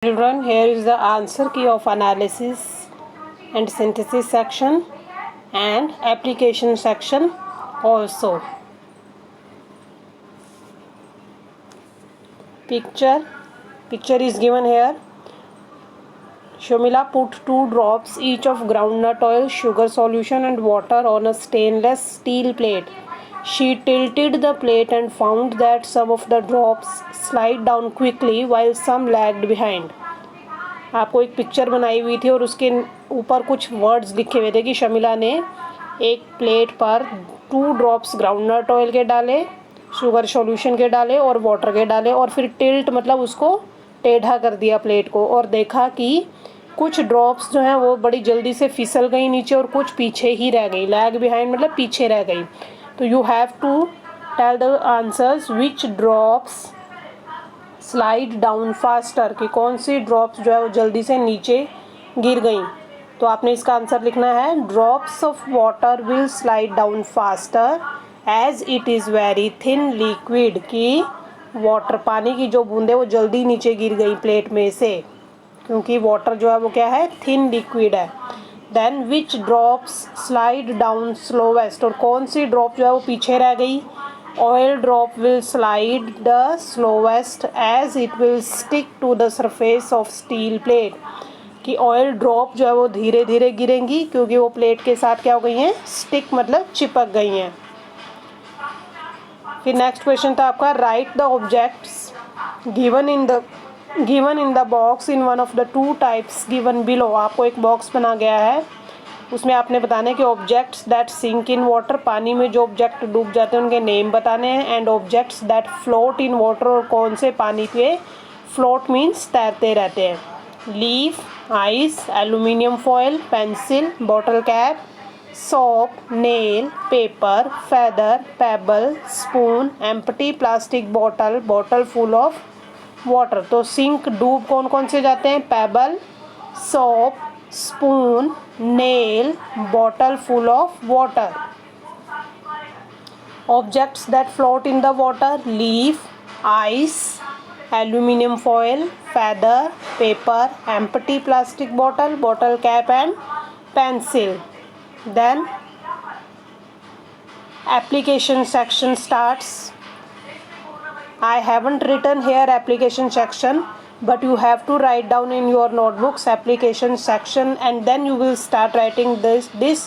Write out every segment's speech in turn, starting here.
children, here is the answer key of analysis and synthesis section and application section also. Picture is given here. Shamila put 2 drops each of groundnut oil, sugar solution and water on a stainless steel plate. She tilted the plate and found that some of the drops slide down quickly while some lagged behind. आपको एक picture बनाई हुई थी और उसके ऊपर कुछ words लिखे हुए थे कि शमिला ने एक प्लेट पर 2 ड्रॉप्स ग्राउंडनट ऑयल के डाले, शुगर सॉल्यूशन के डाले और वाटर के डाले और फिर टिल्ट मतलब उसको टेढ़ा कर दिया प्लेट को और देखा कि कुछ ड्रॉप्स जो हैं वो बड़ी जल्दी से फिसल गई नीचे और कुछ पीछे ही रह गई. लैग बिहाइंड मतलब पीछे रह गई. तो you have to tell the answers which drops slide down faster, कि कौन सी ड्रॉप्स जो है वो जल्दी से नीचे गिर गई. तो आपने इसका आंसर लिखना है drops of water will slide down faster as it is very thin liquid, कि वाटर पानी की जो बूंदें वो जल्दी नीचे गिर गई प्लेट में से क्योंकि वाटर जो है वो क्या है, थिन लिक्विड है. Then which drops slide down slowest, और कौन सी ड्रॉप जो है वो पीछे रह गई. Oil drop will slide the slowest as it will stick to the surface of steel plate, कि ऑयल ड्रॉप जो है वो धीरे धीरे गिरेंगी क्योंकि वो प्लेट के साथ क्या हो गई हैं, स्टिक मतलब चिपक गई हैं. फिर नेक्स्ट क्वेश्चन था आपका right the objects given in the box in one of the 2 types given below. आपको एक बॉक्स बना गया है, उसमें आपने बताने कि objects that sink in water, पानी में जो ऑब्जेक्ट डूब जाते हैं उनके नेम बताने हैं. And objects that float in water, और कौन से पानी पे फ्लोट मीन्स तैरते रहते हैं. Leaf, ice, aluminium foil, pencil, bottle cap, soap, nail, paper, feather, pebble, spoon, empty plastic bottle, bottle full of water. तो सिंक डूब कौन कौन से जाते हैं, payable, soap, spoon, nail, bottle full of water. Objects that float in the water, leaf, ice, aluminium foil, feather, paper, empty plastic bottle, bottle cap and pencil. Then application section starts. I haven't written here application section, but you have to write down in your notebooks application section and then you will start writing this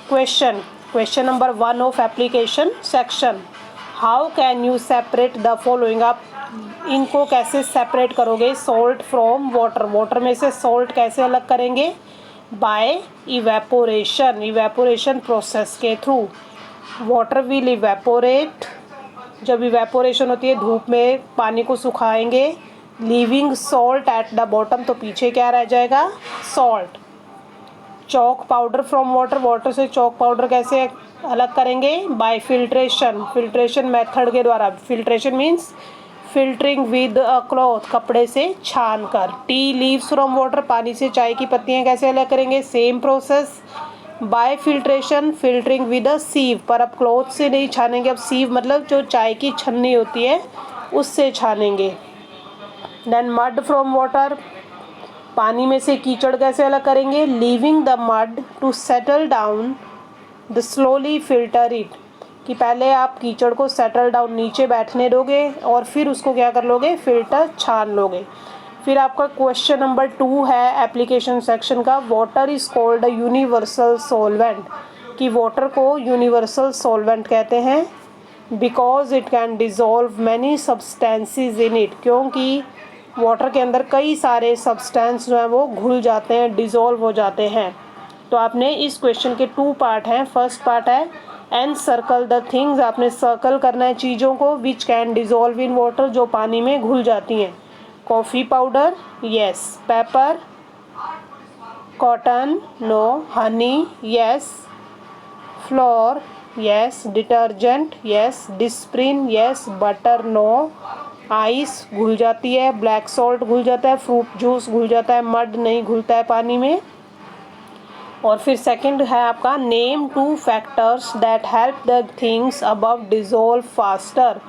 question. Question number 1 of application section. How can you separate the following? आप इनको कैसे separate करोगे. Salt from water, water में से salt कैसे अलग करेंगे, by evaporation process के थ्रू. वाटर विल इवेपोरेट, जब इवेपोरेशन होती है धूप में पानी को सुखाएंगे. Leaving salt at the bottom, तो पीछे क्या रह जाएगा, salt. Chalk powder from water, water से चॉक पाउडर कैसे अलग करेंगे, बाय फिल्ट्रेशन मेथड के द्वारा. Filtration means filtering with a cloth, कपड़े से छान कर. टी लीव्स फ्रॉम वाटर, पानी से चाय की पत्तियां कैसे अलग करेंगे, same process. By filtering with a sieve, पर अब क्लॉथ से नहीं छानेंगे, अब सीव मतलब जो चाय की छन्नी होती है उससे छानेंगे. देन मड फ्रॉम वाटर, पानी में से कीचड़ कैसे अलग करेंगे, leaving the mud to settle down the slowly filter it, कि पहले आप कीचड़ को सेटल डाउन नीचे बैठने दोगे और फिर उसको क्या कर लोगे, फिल्टर छान लोगे. फिर आपका क्वेश्चन नंबर 2 है एप्लीकेशन सेक्शन का. Water is called a universal solvent, कि वाटर को यूनिवर्सल सॉल्वेंट कहते हैं because it can dissolve many substances in it, क्योंकि वाटर के अंदर कई सारे सब्सटेंस जो हैं वो घुल जाते हैं, डिज़ोल्व हो जाते हैं. तो आपने इस क्वेश्चन के 2 पार्ट हैं. फर्स्ट पार्ट है एंड सर्कल द थिंग्स, आपने सर्कल करना है चीज़ों को which can dissolve in water, जो पानी में घुल जाती हैं. Coffee powder, yes. Paper, cotton, no. Honey, yes. Flour, yes. Detergent, yes. Disprin, yes. Butter, no. Ice घुल जाती है, ब्लैक सॉल्ट घुल जाता है, फ्रूट जूस घुल जाता है, मड नहीं घुलता है पानी में. और फिर सेकंड है आपका name 2 factors that help the things above dissolve faster.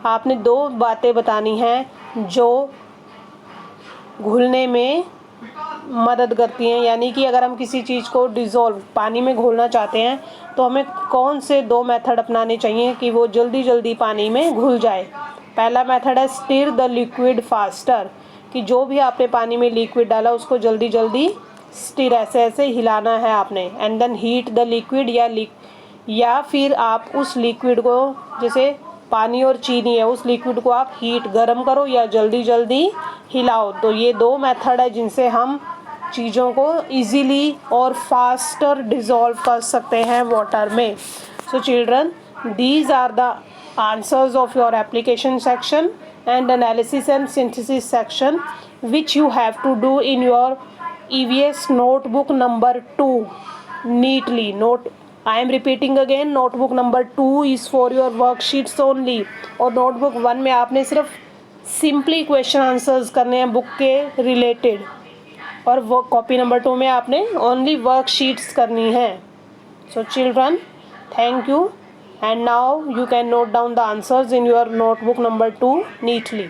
आपने 2 बातें बतानी हैं जो घुलने में मदद करती हैं। यानी कि अगर हम किसी चीज़ को डिज़ोल्व पानी में घोलना चाहते हैं तो हमें कौन से 2 मेथड अपनाने चाहिए कि वो जल्दी जल्दी पानी में घुल जाए। पहला मेथड है स्टिर द लिक्विड फास्टर, कि जो भी आपने पानी में लिक्विड डाला उसको जल्दी जल्दी स्टिर ऐसे ऐसे हिलाना है आपने। And then heat the liquid, या फिर आप उस लिक्विड को, जैसे पानी और चीनी है, उस लिक्विड को आप हीट गर्म करो या जल्दी जल्दी हिलाओ। तो ये 2 मेथड है जिनसे हम चीज़ों को इजीली और फास्टर डिज़ोल्व कर सकते हैं वाटर में। So children, these are the answers of your application section and analysis and synthesis section which you have to do in your EVS notebook number 2 neatly. I am repeating again, notebook number 2 is for your worksheets only, और notebook 1 में आपने सिर्फ simply question answers करने हैं book के related, और वो copy number 2 में आपने only worksheets करनी है। So children, thank you, and now you can note down the answers in your notebook number 2 neatly.